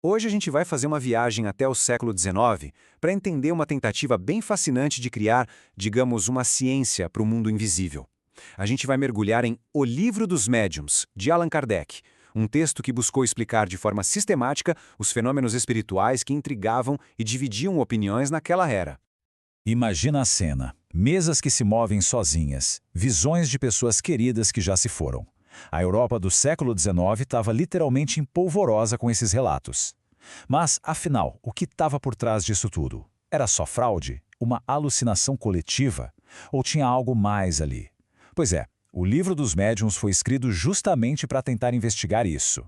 Hoje a gente vai fazer uma viagem até o século XIX para entender uma tentativa bem fascinante de criar, digamos, uma ciência para o mundo invisível. A gente vai mergulhar em O Livro dos Médiuns, de Allan Kardec, um texto que buscou explicar de forma sistemática os fenômenos espirituais que intrigavam e dividiam opiniões naquela era. Imagina a cena. Mesas que se movem sozinhas. Visões de pessoas queridas que já se foram. A Europa do século XIX estava literalmente empolvorosa com esses relatos. Mas, afinal, o que estava por trás disso tudo? Era só fraude? Uma alucinação coletiva? Ou tinha algo mais ali? Pois é, o Livro dos Médiuns foi escrito justamente para tentar investigar isso.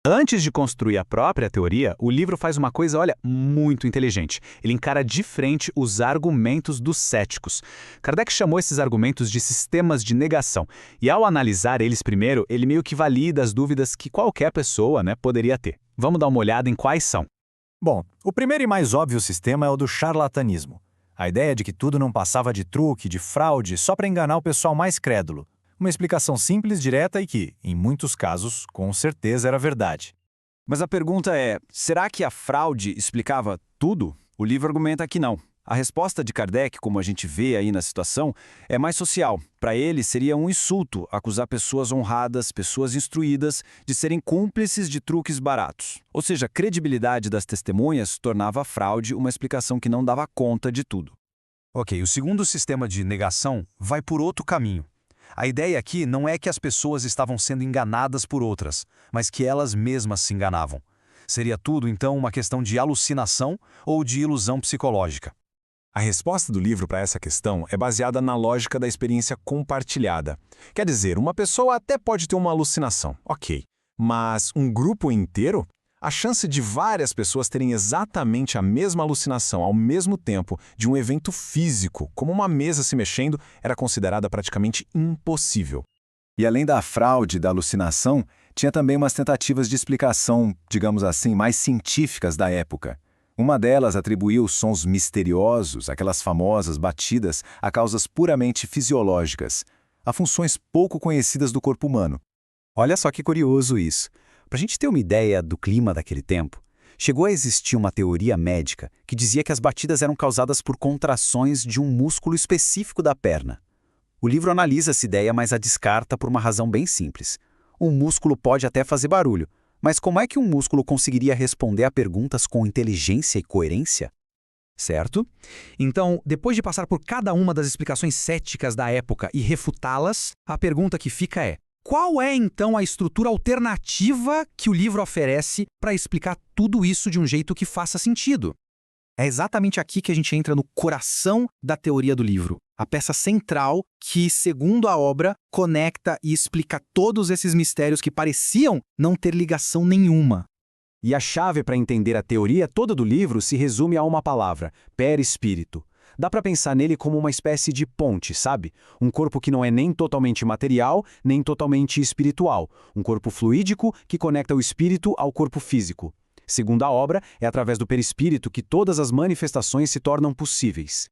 Antes de construir a própria teoria, o livro faz uma coisa, olha, muito inteligente. Ele encara de frente os argumentos dos céticos. Kardec chamou esses argumentos de sistemas de negação. E ao analisar eles primeiro, ele meio que valida as dúvidas que qualquer pessoa, poderia ter. Vamos dar uma olhada em quais são. Bom, o primeiro e mais óbvio sistema é o do charlatanismo. A ideia de que tudo não passava de truque, de fraude, só para enganar o pessoal mais crédulo. Uma explicação simples, direta e que, em muitos casos, com certeza era verdade. Mas a pergunta é, será que a fraude explicava tudo? O livro argumenta que não. A resposta de Kardec, como a gente vê aí na situação, é mais social. Para ele, seria um insulto acusar pessoas honradas, pessoas instruídas, de serem cúmplices de truques baratos. Ou seja, a credibilidade das testemunhas tornava a fraude uma explicação que não dava conta de tudo. Ok, o segundo sistema de negação vai por outro caminho. A ideia aqui não é que as pessoas estavam sendo enganadas por outras, mas que elas mesmas se enganavam. Seria tudo, então, uma questão de alucinação ou de ilusão psicológica? A resposta do livro para essa questão é baseada na lógica da experiência compartilhada. Quer dizer, uma pessoa até pode ter uma alucinação, ok. Mas um grupo inteiro? A chance de várias pessoas terem exatamente a mesma alucinação ao mesmo tempo de um evento físico, como uma mesa se mexendo, era considerada praticamente impossível. E além da fraude e da alucinação, tinha também umas tentativas de explicação, digamos assim, mais científicas da época. Uma delas atribuiu sons misteriosos, aquelas famosas batidas, a causas puramente fisiológicas, a funções pouco conhecidas do corpo humano. Olha só que curioso isso. Para a gente ter uma ideia do clima daquele tempo, chegou a existir uma teoria médica que dizia que as batidas eram causadas por contrações de um músculo específico da perna. O livro analisa essa ideia, mas a descarta por uma razão bem simples. Um músculo pode até fazer barulho, mas como é que um músculo conseguiria responder a perguntas com inteligência e coerência? Certo? Então, depois de passar por cada uma das explicações céticas da época e refutá-las, a pergunta que fica é: qual é, então, a estrutura alternativa que o livro oferece para explicar tudo isso de um jeito que faça sentido? É exatamente aqui que a gente entra no coração da teoria do livro, a peça central que, segundo a obra, conecta e explica todos esses mistérios que pareciam não ter ligação nenhuma. E a chave para entender a teoria toda do livro se resume a uma palavra: perispírito. Dá para pensar nele como uma espécie de ponte, sabe? Um corpo que não é nem totalmente material, nem totalmente espiritual. Um corpo fluídico que conecta o espírito ao corpo físico. Segundo a obra, é através do perispírito que todas as manifestações se tornam possíveis.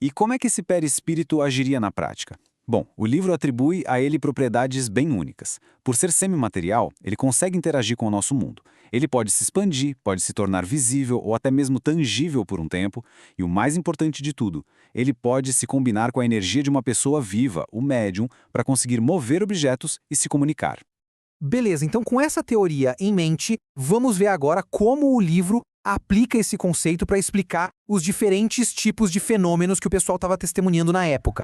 E como é que esse perispírito agiria na prática? Bom, o livro atribui a ele propriedades bem únicas. Por ser semimaterial, ele consegue interagir com o nosso mundo. Ele pode se expandir, pode se tornar visível ou até mesmo tangível por um tempo. E o mais importante de tudo, ele pode se combinar com a energia de uma pessoa viva, o médium, para conseguir mover objetos e se comunicar. Beleza, então com essa teoria em mente, vamos ver agora como o livro aplica esse conceito para explicar os diferentes tipos de fenômenos que o pessoal estava testemunhando na época.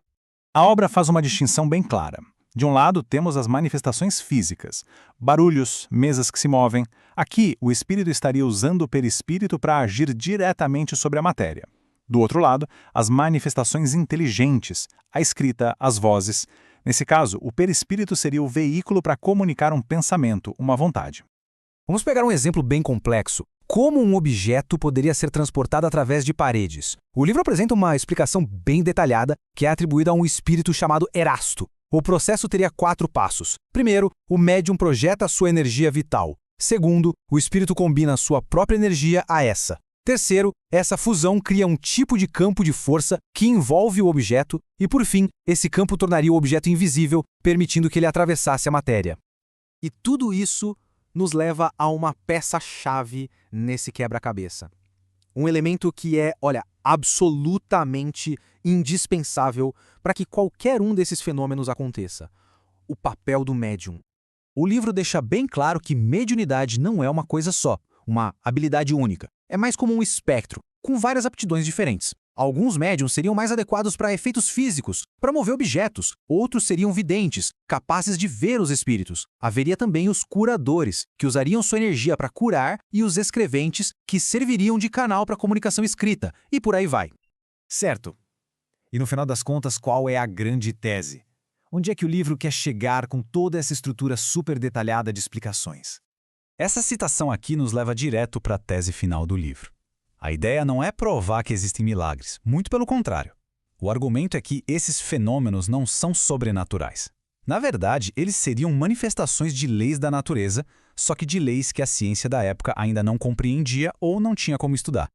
A obra faz uma distinção bem clara. De um lado, temos as manifestações físicas, barulhos, mesas que se movem. Aqui, o espírito estaria usando o perispírito para agir diretamente sobre a matéria. Do outro lado, as manifestações inteligentes, a escrita, as vozes. Nesse caso, o perispírito seria o veículo para comunicar um pensamento, uma vontade. Vamos pegar um exemplo bem complexo. Como um objeto poderia ser transportado através de paredes? O livro apresenta uma explicação bem detalhada que é atribuída a um espírito chamado Erasto. O processo teria 4 passos. Primeiro, o médium projeta a sua energia vital. Segundo, o espírito combina a sua própria energia a essa. Terceiro, essa fusão cria um tipo de campo de força que envolve o objeto e, por fim, esse campo tornaria o objeto invisível, permitindo que ele atravessasse a matéria. E tudo isso nos leva a uma peça-chave nesse quebra-cabeça. Um elemento que é, absolutamente indispensável para que qualquer um desses fenômenos aconteça: o papel do médium. O livro deixa bem claro que mediunidade não é uma coisa só, uma habilidade única. É mais como um espectro, com várias aptidões diferentes. Alguns médiums seriam mais adequados para efeitos físicos, para mover objetos. Outros seriam videntes, capazes de ver os espíritos. Haveria também os curadores, que usariam sua energia para curar, e os escreventes, que serviriam de canal para comunicação escrita, e por aí vai. Certo. E no final das contas, qual é a grande tese? Onde é que o livro quer chegar com toda essa estrutura super detalhada de explicações? Essa citação aqui nos leva direto para a tese final do livro. A ideia não é provar que existem milagres, muito pelo contrário. O argumento é que esses fenômenos não são sobrenaturais. Na verdade, eles seriam manifestações de leis da natureza, só que de leis que a ciência da época ainda não compreendia ou não tinha como estudar.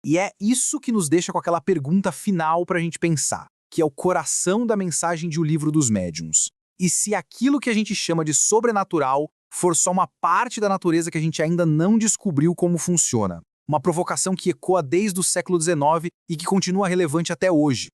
E é isso que nos deixa com aquela pergunta final para a gente pensar, que é o coração da mensagem de O Livro dos Médiuns. E se aquilo que a gente chama de sobrenatural for só uma parte da natureza que a gente ainda não descobriu como funciona? Uma provocação que ecoa desde o século XIX e que continua relevante até hoje.